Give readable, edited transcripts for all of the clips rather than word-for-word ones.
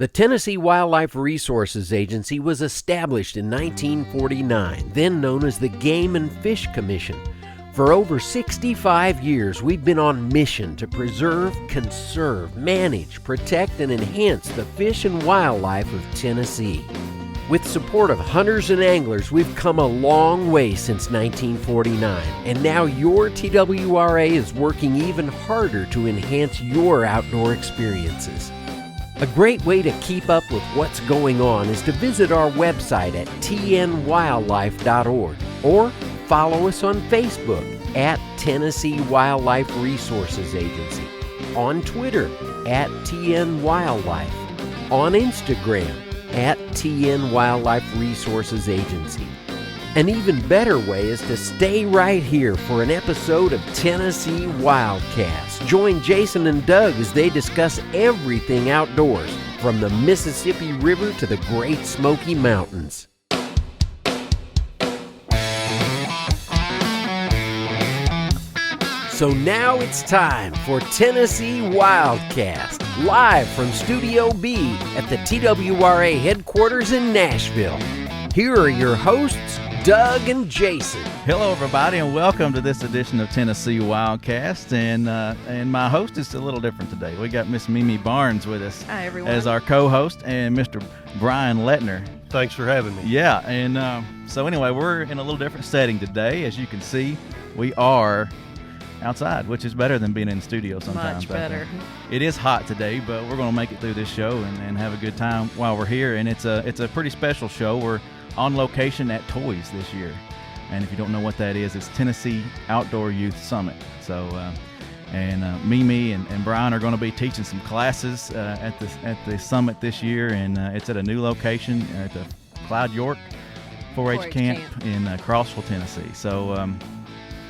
The Tennessee Wildlife Resources Agency was established in 1949, then known as the Game and Fish Commission. For over 65 years, we've been on mission to preserve, conserve, manage, protect, and enhance the fish and wildlife of Tennessee. With support of hunters and anglers, we've come a long way since 1949, and now your TWRA is working even harder to enhance your outdoor experiences. A great way to keep up with what's going on is to visit our website at tnwildlife.org or follow us on Facebook at Tennessee Wildlife Resources Agency, on Twitter at TN Wildlife, on Instagram at TN Wildlife Resources Agency. An even better way is to stay right here for an episode of Tennessee WildCast. Join Jason and Doug as they discuss everything outdoors, from the Mississippi River to the Great Smoky Mountains. So now it's time for Tennessee WildCast, live from Studio B at the TWRA headquarters in Nashville. Here are your hosts, Doug and Jason. Hello, everybody, and welcome to this edition of Tennessee WildCast. And my host is a little different today. We got Miss Mimi Barnes with us. Hi, everyone. As our co-host, and Mr. Brian Lettner. Thanks for having me. Yeah, and so anyway, we're in a little different setting today. As you can see, we are outside, which is better than being in the studio sometimes. Much better. It is hot today, but we're going to make it through this show and have a good time while we're here. And it's a pretty special show. We're on location at Toys this year, and if you don't know what that is, it's Tennessee Outdoor Youth Summit. So Mimi and Brian are going to be teaching some classes at the summit this year, and it's at a new location at the Clyde York 4-H camp in Crossville, Tennessee. So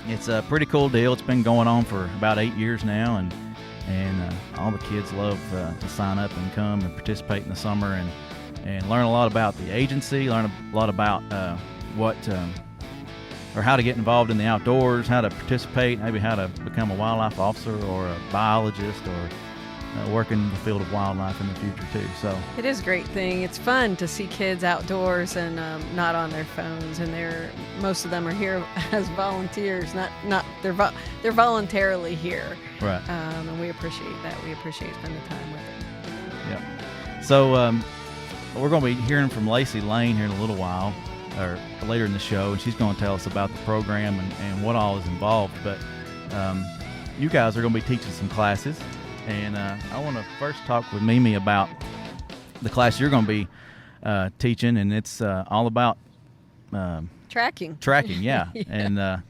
it's a pretty cool deal. It's been going on for about 8 years now, and all the kids love to sign up and come and participate in the summer and learn a lot about the agency, learn a lot about or how to get involved in the outdoors, how to participate, maybe how to become a wildlife officer or a biologist or work in the field of wildlife in the future too. So it is a great thing. It's fun to see kids outdoors and not on their phones, and most of them are here as volunteers. They're voluntarily here. Right. And we appreciate that. We appreciate spending time with them. Yeah. So we're going to be hearing from Lacey Lane here in a little while, or later in the show, and she's going to tell us about the program and what all is involved. But you guys are going to be teaching some classes, and I want to first talk with Mimi about the class you're going to be teaching, and it's all about tracking. Tracking, yeah. Yeah. And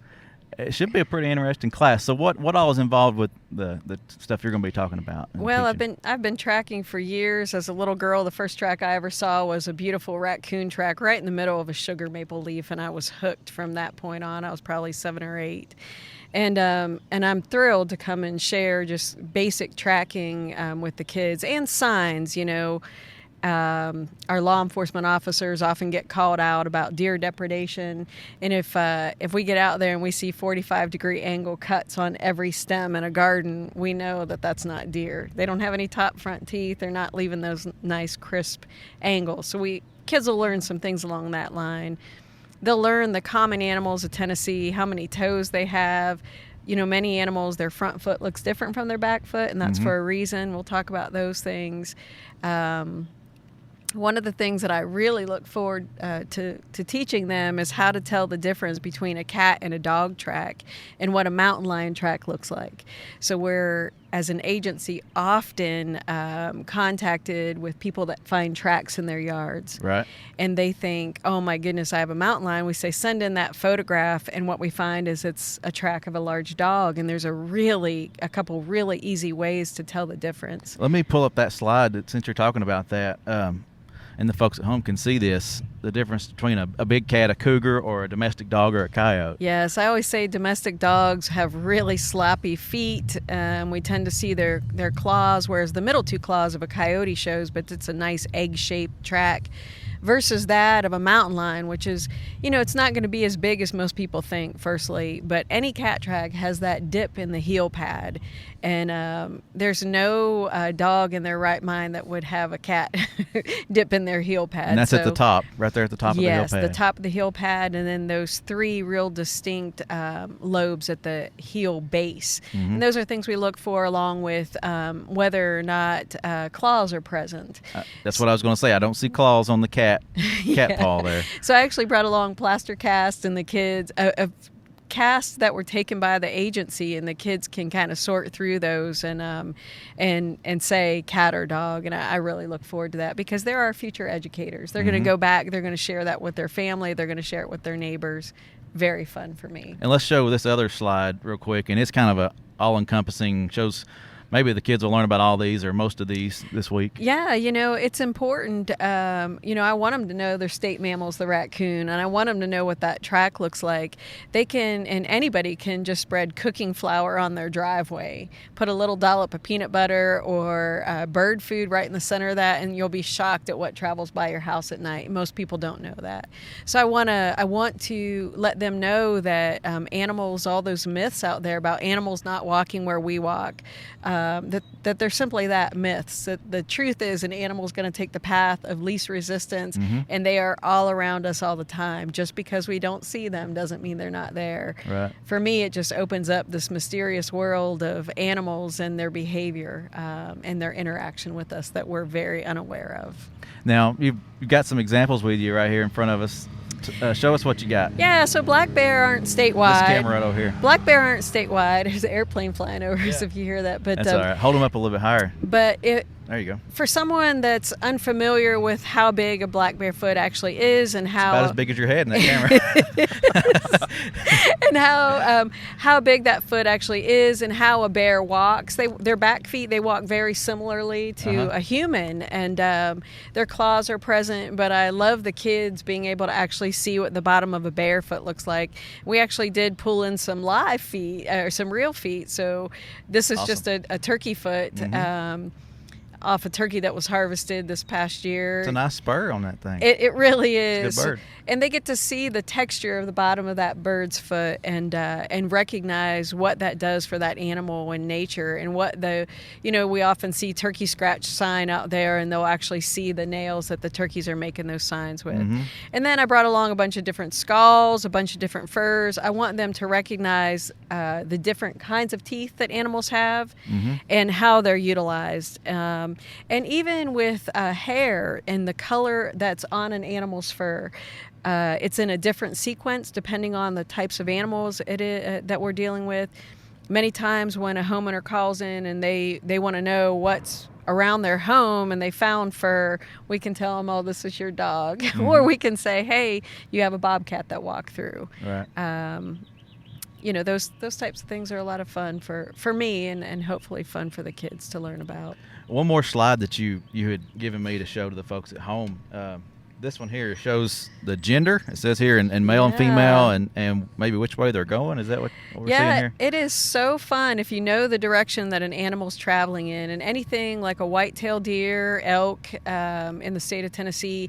it should be a pretty interesting class. So what all is involved with the stuff you're going to be talking about? Well, teaching? I've been tracking for years. As a little girl, the first track I ever saw was a beautiful raccoon track right in the middle of a sugar maple leaf, and I was hooked from that point on. I was probably 7 or 8. And I'm thrilled to come and share just basic tracking with the kids and signs. You know, our law enforcement officers often get called out about deer depredation, and if we get out there and we see 45-degree angle cuts on every stem in a garden, we know that that's not deer. They don't have any top front teeth. They're not leaving those nice crisp angles. So kids will learn some things along that line. They'll learn the common animals of Tennessee, how many toes they have. You know, many animals, their front foot looks different from their back foot, and that's for a reason. We'll talk about those things. One of the things that I really look forward to teaching them is how to tell the difference between a cat and a dog track and what a mountain lion track looks like. So we're, as an agency, often contacted with people that find tracks in their yards. Right. And they think, oh my goodness, I have a mountain lion. We say, send in that photograph, and what we find is it's a track of a large dog, and there's a couple really easy ways to tell the difference. Let me pull up that slide since you're talking about that. And the folks at home can see this, the difference between a big cat, a cougar, or a domestic dog or a coyote. Yes, I always say domestic dogs have really sloppy feet. We tend to see their claws, whereas the middle 2 claws of a coyote shows, but it's a nice egg-shaped track. Versus that of a mountain lion, which is, you know, it's not going to be as big as most people think, firstly, but any cat track has that dip in the heel pad. And there's no dog in their right mind that would have a cat dip in their heel pad. And that's at the top, right there at the top of the heel pad. Yes, the top of the heel pad, and then those 3 real distinct lobes at the heel base. And those are things we look for, along with whether or not claws are present. That's what I was going to say. I don't see claws on the cat paw there. So I actually brought along plaster casts, and the kids casts that were taken by the agency, and the kids can kind of sort through those and say cat or dog. And I really look forward to that, because they're our future educators. They're going to go back, they're going to share that with their family, they're going to share it with their neighbors. Very fun for me. And let's show this other slide real quick, and it's kind of a all-encompassing, shows maybe the kids will learn about all these or most of these this week. Yeah, it's important. I want them to know their state mammals, the raccoon, and I want them to know what that track looks like. They can, and anybody can, just spread cooking flour on their driveway, put a little dollop of peanut butter or bird food right in the center of that, and you'll be shocked at what travels by your house at night. Most people don't know that. So I want to let them know that animals, all those myths out there about animals not walking where we walk, that they're simply that, myths. That the truth is an animal's going to take the path of least resistance, and they are all around us all the time. Just because we don't see them doesn't mean they're not there. Right. For me, it just opens up this mysterious world of animals and their behavior and their interaction with us that we're very unaware of. Now, you've got some examples with you right here in front of us. Show us what you got. Yeah, so black bear aren't statewide. This camera right over here. Black bear aren't statewide. There's an airplane flying over us if you hear that. But that's all right. Hold them up a little bit higher. But there you go. For someone that's unfamiliar with how big a black bear foot actually is, and how it's about as big as your head in that camera, and how big that foot actually is, and how a bear walks, their back feet, they walk very similarly to a human, and their claws are present. But I love the kids being able to actually see what the bottom of a bear foot looks like. We actually did pull in some live feet, or some real feet. So this is awesome. Just a turkey foot. Off a turkey that was harvested this past year. It's a nice spur on that thing. It really is. It's a good bird. And they get to see the texture of the bottom of that bird's foot and recognize what that does for that animal in nature, and what we often see turkey scratch sign out there, and they'll actually see the nails that the turkeys are making those signs with. And then I brought along a bunch of different skulls, a bunch of different furs. I want them to recognize the different kinds of teeth that animals have and how they're utilized. And even with hair and the color that's on an animal's fur, it's in a different sequence depending on the types of animals that we're dealing with. Many times when a homeowner calls in and they want to know what's around their home and they found fur, we can tell them, oh, this is your dog. Or we can say, hey, you have a bobcat that walked through. Right. Those types of things are a lot of fun for me, and hopefully fun for the kids to learn about. One more slide that you had given me to show to the folks at home. This one here shows the gender. It says here in male and female, and maybe which way they're going. Is that what we're seeing here? Yeah, it is so fun if you know the direction that an animal's traveling in. And anything like a white-tailed deer, elk in the state of Tennessee,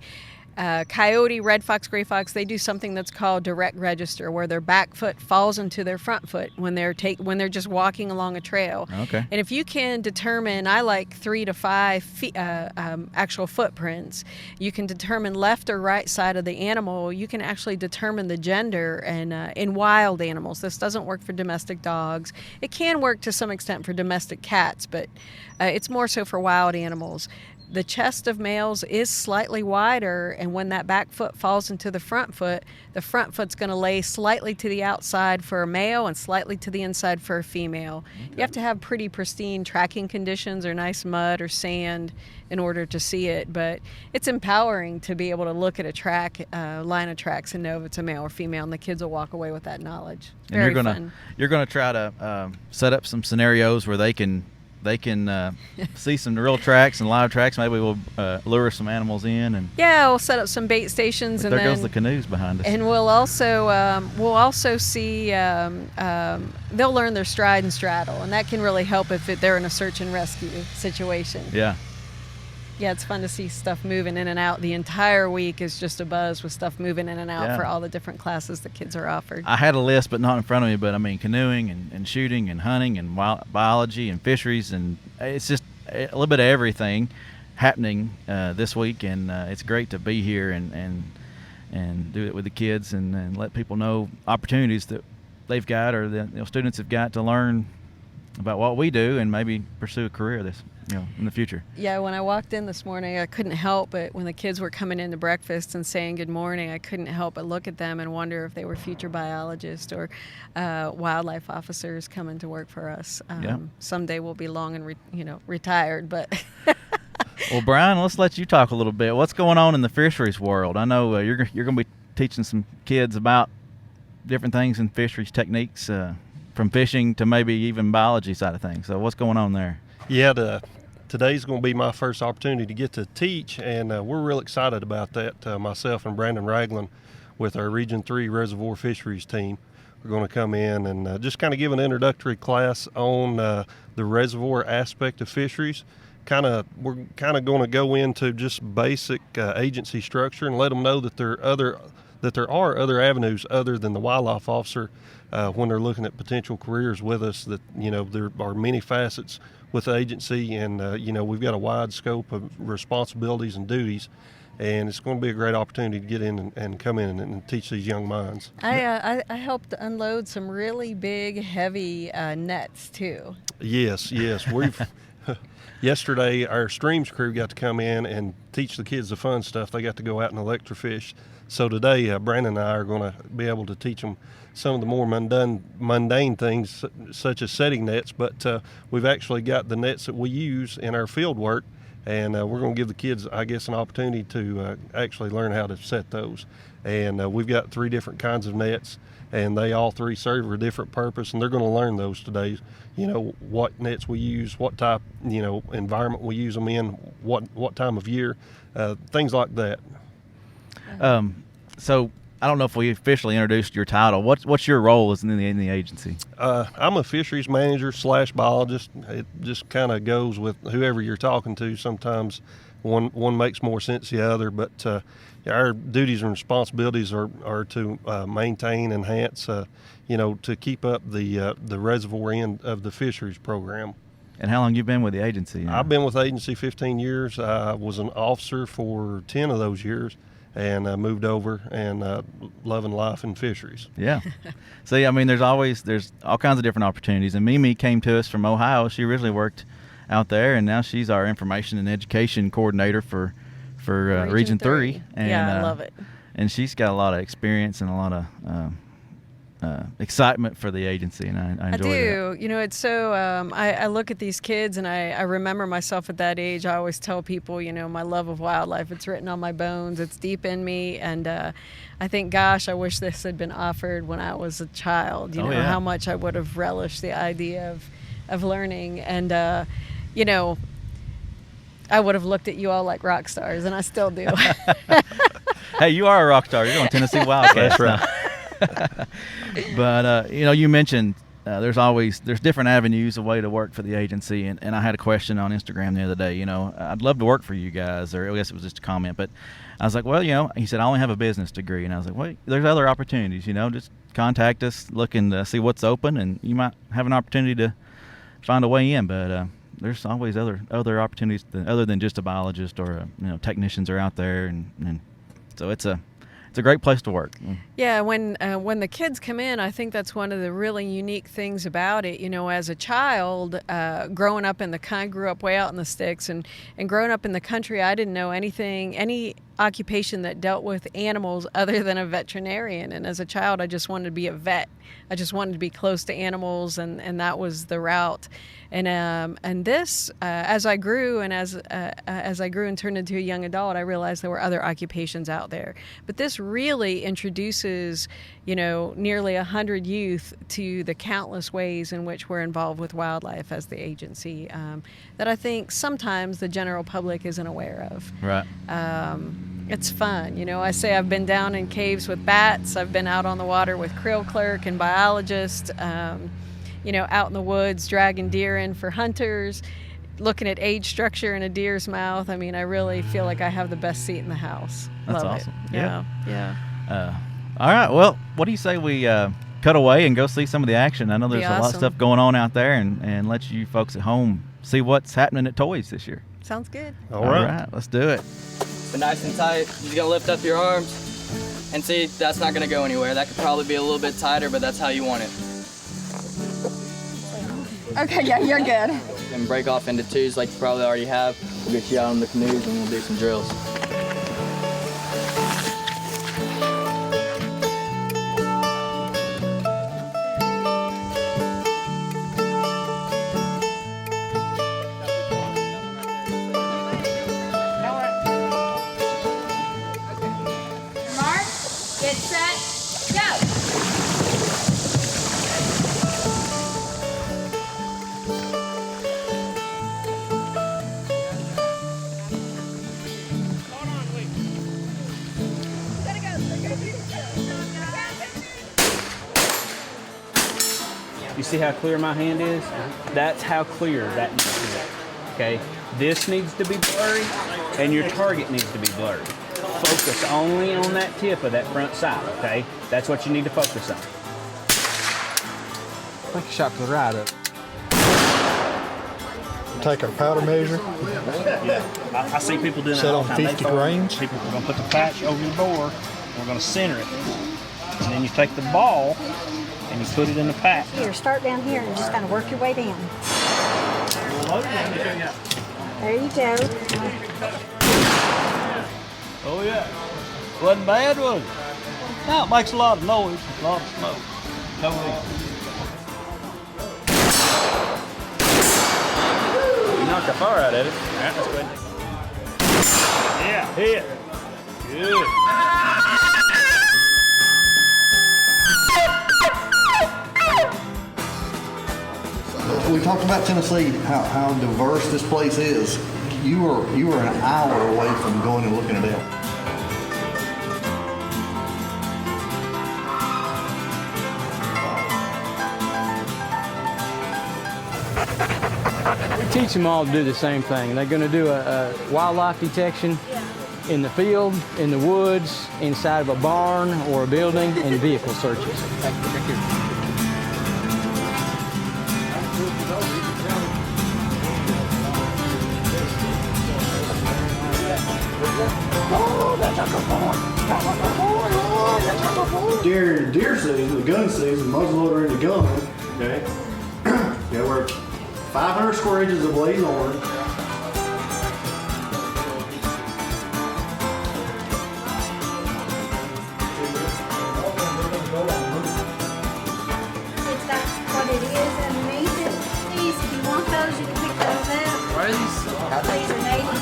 coyote, red fox, gray fox, they do something that's called direct register, where their back foot falls into their front foot when they're just walking along a trail. Okay. And if you can determine, I like 3 to 5 feet, actual footprints, you can determine left or right side of the animal. You can actually determine the gender. And in wild animals, this doesn't work for domestic dogs. It can work to some extent for domestic cats, but it's more so for wild animals. The chest of males is slightly wider, and when that back foot falls into the front foot's going to lay slightly to the outside for a male and slightly to the inside for a female. Okay. You have to have pretty pristine tracking conditions or nice mud or sand in order to see it, but it's empowering to be able to look at a line of tracks and know if it's a male or female, and the kids will walk away with that knowledge. Very fun. You're gonna try to set up some scenarios where they can see some real tracks and live tracks. Maybe we'll lure some animals in, and we'll set up some bait stations. But and there goes the canoes behind us. And we'll also see they'll learn their stride and straddle, and that can really help if they're in a search and rescue situation. Yeah. Yeah, it's fun to see stuff moving in and out. The entire week is just a buzz with stuff moving in and out for all the different classes the kids are offered. I had a list, but not in front of me. But I mean, canoeing and shooting and hunting and biology and fisheries, and it's just a little bit of everything happening this week. And it's great to be here and do it with the kids and let people know opportunities that they've got or the students have got to learn about what we do and maybe pursue a career in the future. Yeah, when I walked in this morning, I couldn't help but when the kids were coming into breakfast and saying good morning, I couldn't help but look at them and wonder if they were future biologists or wildlife officers coming to work for us. Someday we'll be long and retired, but. Well, Brian, let's let you talk a little bit. What's going on in the fisheries world? I know you're going to be teaching some kids about different things in fisheries techniques, from fishing to maybe even biology side of things. So what's going on there? Yeah, today's going to be my first opportunity to get to teach, and we're real excited about that. Myself and Brandon Ragland with our Region 3 Reservoir Fisheries team, we're going to come in and just kind of give an introductory class on the reservoir aspect of fisheries. We're kind of going to go into just basic agency structure and let them know that there are other avenues other than the wildlife officer when they're looking at potential careers with us. That there are many facets with the agency, and we've got a wide scope of responsibilities and duties. And it's going to be a great opportunity to get in and come in and teach these young minds. I helped unload some really big, heavy nets too. Yes, we've. Yesterday, our streams crew got to come in and teach the kids the fun stuff. They got to go out and electrofish. So today, Brandon and I are going to be able to teach them some of the more mundane things, such as setting nets. But we've actually got the nets that we use in our field work, and we're going to give the kids, I guess, an opportunity to actually learn how to set those. And we've got 3 different kinds of nets, and they all 3 serve a different purpose, and they're going to learn those today. What nets we use, what type, environment we use them in, what time of year, things like that. So I don't know if we officially introduced your title. What's your role in the agency? I'm a fisheries manager / biologist. It just kind of goes with whoever you're talking to. Sometimes one makes more sense than the other, but our duties and responsibilities are to maintain, enhance, to keep up the reservoir end of the fisheries program. And how long you been with the agency? I've been with the agency 15 years. I was an officer for 10 of those years, and moved over and loving life in fisheries. Yeah. See, I mean, there's all kinds of different opportunities. And Mimi came to us from Ohio. She originally worked out there, and now she's our information and education coordinator for Region 3. And, yeah, I love it. And she's got a lot of experience and a lot of excitement for the agency, and I enjoy that. I do. It's so, I look at these kids and I remember myself at that age. I always tell people, my love of wildlife, it's written on my bones, it's deep in me. And I think, gosh, I wish this had been offered when I was a child, how much I would have relished the idea of learning. And, I would have looked at you all like rock stars, and I still do. Hey, you are a rock star. You're on TN WildCast. That's right. But you mentioned there's different avenues, a way to work for the agency, and I had a question on Instagram the other day. I'd love to work for you guys, or I guess it was just a comment, but I was like, well, he said I only have a business degree, and I was like, well, there's other opportunities. Just contact us, looking to see what's open, and you might have an opportunity to find a way in. But there's always other opportunities other than just a biologist or technicians are out there, and so it's a great place to work. Yeah, when the kids come in, I think that's one of the really unique things about it. As a child, growing up I grew up way out in the sticks, and growing up in the country, I didn't know any occupation that dealt with animals other than a veterinarian. And as a child, I just wanted to be a vet. I just wanted to be close to animals, and that was the route. And this, as I grew and turned into a young adult, I realized there were other occupations out there. But this really introduces, nearly 100 youth to the countless ways in which we're involved with wildlife as the agency that I think sometimes the general public isn't aware of. Right. It's fun. I say I've been down in caves with bats. I've been out on the water with krill clerk and biologists. Out in the woods dragging deer in for hunters. looking at age structure in a deer's mouth. I mean, I really feel like I have the best seat in the house. That's Love awesome. It. Yeah. All right. Well, what do you say we cut away and go see some of the action? I know there's a lot of stuff going on out there, and let you folks at home see what's happening at Toys this year. Sounds good. All right. Let's do it. But nice and tight. You're gonna lift up your arms and see that's not gonna go anywhere. That could probably be a little bit tighter, but that's how you want it. Okay, yeah, you're good. And break off into twos like you probably already have. We'll get you out on the canoes and we'll do some drills. Mark, get set, go. You see how clear my hand is? That's how clear that needs to be. Okay? This needs to be blurry, and your target needs to be blurry. Focus only on that tip of that front side, okay? That's what you need to focus on. I think a shot to the right of it. Take our powder measure, Yeah, I see people doing that set all on the time. 50 grains. People are going to put the patch over the bore, and we're going to center it. And then you take the ball, and you put it in the patch. Here, start down here and just kind of work your way down. There you go. Oh yeah, wasn't bad, was it? Now it makes a lot of noise, a lot of smoke. No way. You knocked the fire out of it. All right, let's go ahead. Yeah, hit. Good. We talked about Tennessee, how diverse this place is. You are an hour away from going and looking at elk. We teach them all to do the same thing. They're going to do a wildlife detection in the field, in the woods, inside of a barn or a building, and vehicle searches. During deer season, the gun season, muzzleloader in the gun, okay? Yeah, we're 500 square inches of blade horn. If that's what it is underneath it, these, if you want those, you can pick those out. Why are these? These are native.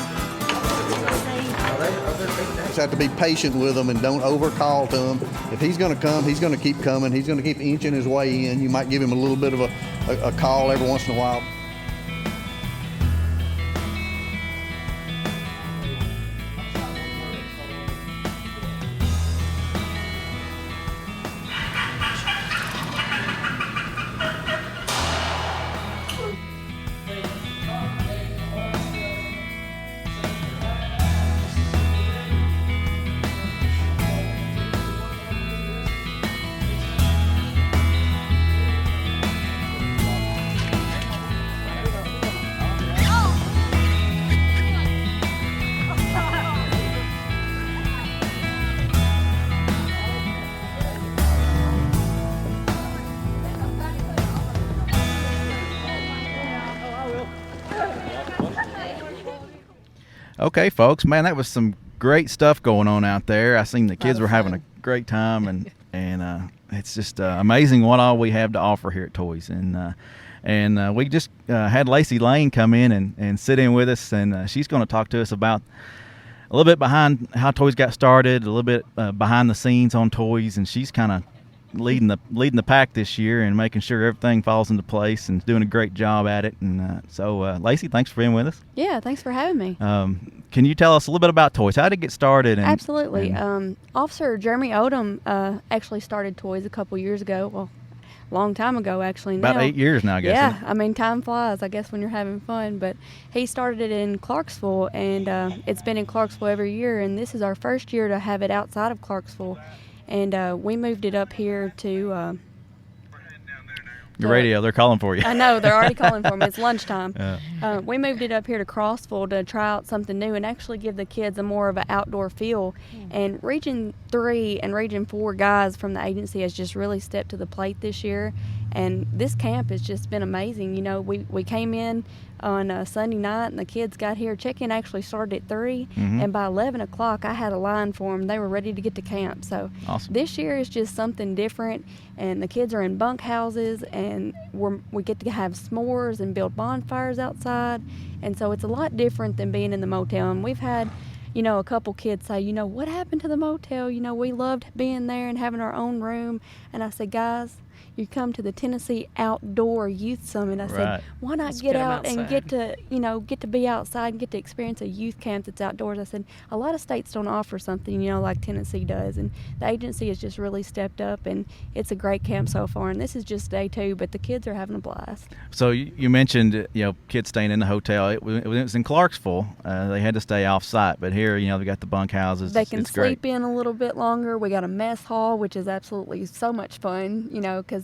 Just have to be patient with them and don't overcall to him. If he's going to come, he's going to keep coming. He's going to keep inching his way in. You might give him a little bit of a call every once in a while. Okay, folks, man, that was some great stuff going on out there. I seen the kids were having a great time, and it's just amazing what all we have to offer here at Toys. And we just had Lacey Lane come in and sit in with us, and she's going to talk to us about a little bit behind how Toys got started, a little bit behind the scenes on Toys, and she's kind of leading the pack this year and making sure everything falls into place and doing a great job at it. And so, Lacey, thanks for being with us. Yeah, thanks for having me. Can you tell us a little bit about Toys? How did it get started? Absolutely. Officer Jeremy Odom actually started Toys a couple years ago. Well, long time ago, actually. About now. 8 years now, I guess. Yeah, isn't it? I mean, time flies, I guess, when you're having fun. But he started it in Clarksville, and it's been in Clarksville every year. And this is our first year to have it outside of Clarksville. And we moved it up here to Your radio, they're calling for you. I know, they're already calling for me. It's lunchtime. Yeah. We moved it up here to Crossville to try out something new and actually give the kids a more of an outdoor feel. And Region 3 and Region 4 guys from the agency has just really stepped to the plate this year. And this camp has just been amazing. You know, we came in on a Sunday night, and the kids got here. Check-in actually started at 3, and by 11 o'clock, I had a line for them. They were ready to get to camp. So Awesome. This year is just something different, and the kids are in bunk houses, and we get to have s'mores and build bonfires outside, and so it's a lot different than being in the motel. And we've had, you know, a couple kids say, you know, what happened to the motel? You know, we loved being there and having our own room. And I said, guys, you come to the Tennessee Outdoor Youth Summit. I said, why not get out and get to be outside and get to experience a youth camp that's outdoors? I said, a lot of states don't offer something, you know, like Tennessee does. And the agency has just really stepped up, and it's a great camp so far. And this is just day 2, but the kids are having a blast. So you mentioned, you know, kids staying in the hotel. It was in Clarksville. They had to stay off site, but here, you know, they got the bunk houses. They can it's great. sleep in a little bit longer. We got a mess hall, which is absolutely so much fun, you know, because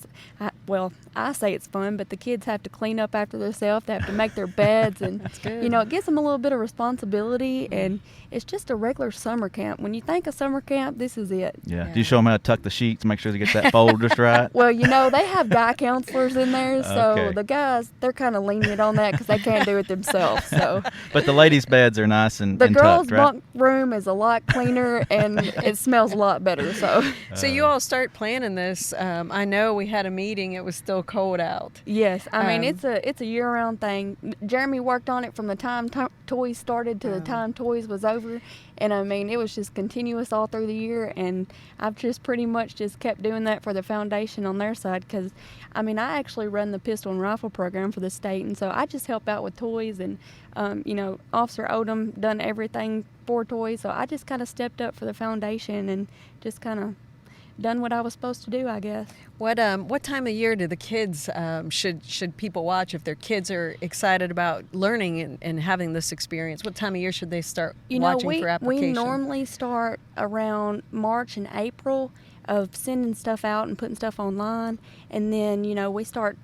I say it's fun, but the kids have to clean up after themselves. They have to make their beds, and you know, it gives them a little bit of responsibility. And it's just a regular summer camp. When you think of summer camp, this is it. Yeah. Do you show them how to tuck the sheets, make sure they get that fold just right? Well, you know, they have guy counselors in there, so Okay. the guys, they're kind of lenient on that because they can't do it themselves. So But the ladies' beds are nice and the and girls' tucked, right? bunk room is a lot cleaner, and it smells a lot better. So you all start planning this. I know we had a meeting. It was still cold out. Yes, I mean it's a year-round thing. Jeremy worked on it from the time toys started to the time toys was over, and I mean it was just continuous all through the year. And I've just pretty much just kept doing that for the foundation on their side, because I mean I actually run the pistol and rifle program for the state, and so I just help out with toys. And you know, Officer Odom done everything for toys, so I just kind of stepped up for the foundation and just kind of done what I was supposed to do, I guess. What time of year do the kids should people watch if their kids are excited about learning and having this experience? What time of year should they start watching for application? We normally start around March and April of sending stuff out and putting stuff online, and then you know we start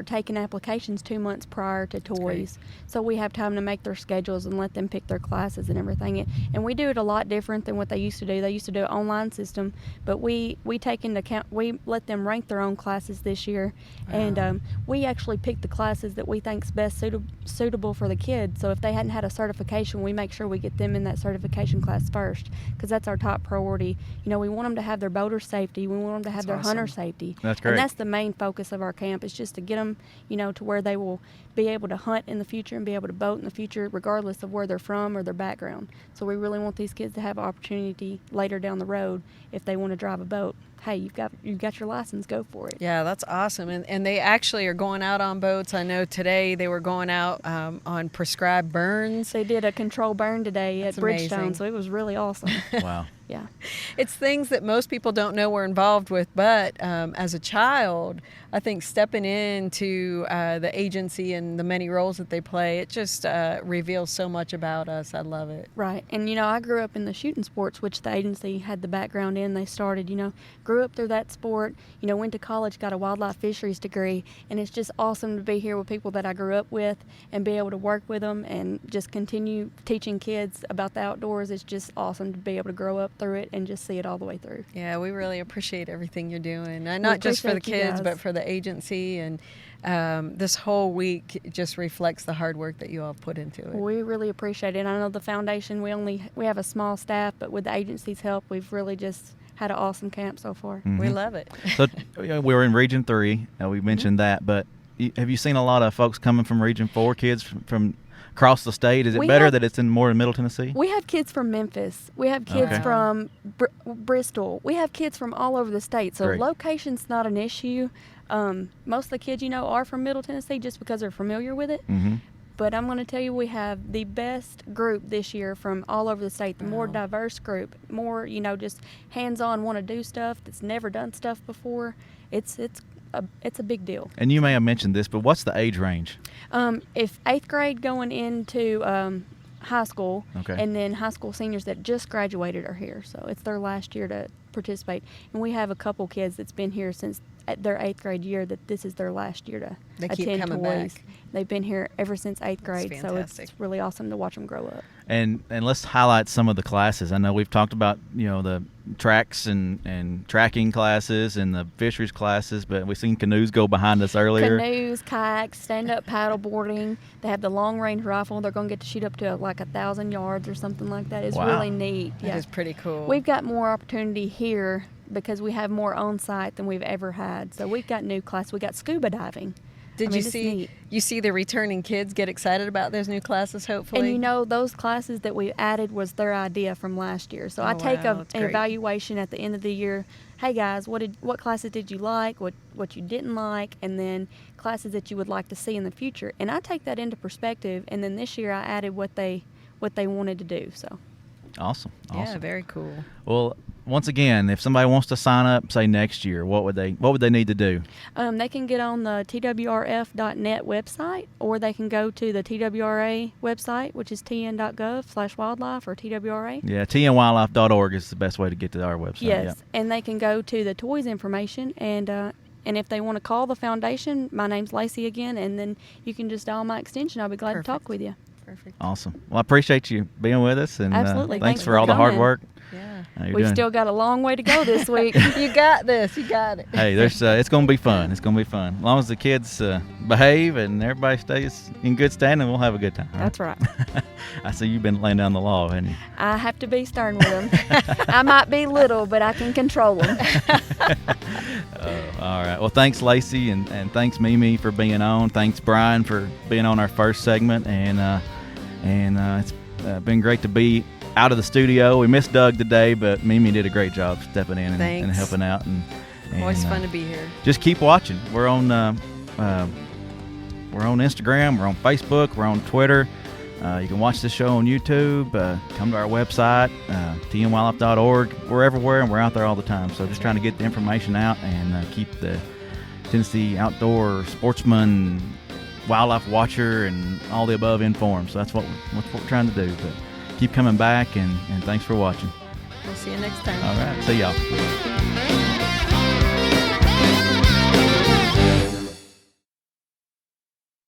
taking applications 2 months prior to toys, so we have time to make their schedules and let them pick their classes and everything. And we do it a lot different than what they used to do. They used to do an online system, but we take into account, we let them rank their own classes this year, and we actually pick the classes that we think's best suitable for the kids. So if they hadn't had a certification, we make sure we get them in that certification class first, because that's our top priority. You know, we want them to have their boater safety, we want them to have their hunter safety. That's great. And that's the main focus of our camp, is just to get them, you know, to where they will be able to hunt in the future and be able to boat in the future, regardless of where they're from or their background. So we really want these kids to have opportunity later down the road if they want to drive a boat. Hey, you've got your license, go for it. Yeah, that's awesome. And they actually are going out on boats. I know today they were going out on prescribed burns. They did a control burn today at Bridgestone, amazing. so it was really awesome. Wow. Yeah. It's things that most people don't know we're involved with, but as a child, I think stepping into the agency and the many roles that they play, it just reveals so much about us. I love it. Right. And, you know, I grew up in the shooting sports, which the agency had the background in. They started, you know, grew up through that sport, you know, went to college, got a wildlife fisheries degree, and it's just awesome to be here with people that I grew up with and be able to work with them and just continue teaching kids about the outdoors. It's just awesome to be able to grow up through it and just see it all the way through. Yeah, we really appreciate everything you're doing. Not just for the kids, but for the agency. And this whole week just reflects the hard work that you all put into it. We really appreciate it. I know the foundation, we have a small staff, but with the agency's help, we've really just had an awesome camp so far. Mm-hmm. We love it. So we were in Region 3. We mentioned that, but have you seen a lot of folks coming from Region 4, kids from across the state? Is it better that it's in more in Middle Tennessee? We have kids from Memphis. We have kids from Bristol. We have kids from all over the state. So location's not an issue. Most of the kids, you know, are from Middle Tennessee just because they're familiar with it. Mm-hmm. But I'm going to tell you, we have the best group this year from all over the state, the more diverse group, more, you know, just hands-on, want to do stuff that's never done stuff before. It's it's a big deal. And you may have mentioned this, but what's the age range? If 8th grade going into high school, Okay. and then high school seniors that just graduated are here, so it's their last year to participate. And we have a couple kids that's been here since their 8th grade year that this is their last year to They keep attend coming toys. back. They've been here ever since 8th grade, so fantastic. it's really awesome to watch them grow up. And let's highlight some of the classes. I know we've talked about, the tracks and tracking classes and the fisheries classes, but we've seen canoes go behind us earlier. Canoes, kayaks, stand-up paddle boarding. They have the long-range rifle. They're going to get to shoot up to like 1,000 yards or something like that. It's Wow. really neat. That is pretty cool. We've got more opportunity here because we have more on site than we've ever had. So we've got new classes. We got scuba diving. Did I mean, you it's see neat. you see the returning kids get excited about those new classes? Hopefully, And those classes that we added was their idea from last year. So I Oh, take wow, an that's great. evaluation at the end of the year. Hey guys, what classes did you like? What you didn't like? And then classes that you would like to see in the future. And I take that into perspective. And then this year I added what they wanted to do. So Awesome. yeah, very cool. Well, once again, if somebody wants to sign up, say next year, what would they need to do? they can get on the twrf.net website, or they can go to the TWRA website, which is tn.gov/wildlife or TWRA. Yeah, TNWildlife.org is the best way to get to our website. Yes, Yep. and they can go to the toys information, and if they want to call the foundation, my name's Lacey again, and then you can just dial my extension. I'll be glad to talk with you. Perfect. Awesome. Well, I appreciate you being with us, and Absolutely. thanks Thanks for for all the hard coming. work. Yeah. You're We've doing- still got a long way to go this week. You got this. You got it. Hey, there's it's going to be fun. It's going to be fun. As long as the kids behave and everybody stays in good standing, we'll have a good time. all right? That's right. I see you've been laying down the law, haven't you? I have to be stern with them. I might be little, but I can control them. All right. Well, thanks, Lacey, and thanks, Mimi, for being on. Thanks, Brian, for being on our first segment, and it's been great to be out of the studio. We missed Doug today, but Mimi did a great job stepping in and Thanks. helping out. And Always fun to be here. Just keep watching. We're on Instagram. We're on Facebook. We're on Twitter. You can watch the show on YouTube. Come to our website, tnwildlife.org. We're everywhere, and we're out there all the time. So just trying to get the information out and keep the Tennessee outdoor sportsman, wildlife watcher, and all the above informed. So that's what we're trying to do. But keep coming back, and thanks for watching. We'll see you next time. All right. See y'all.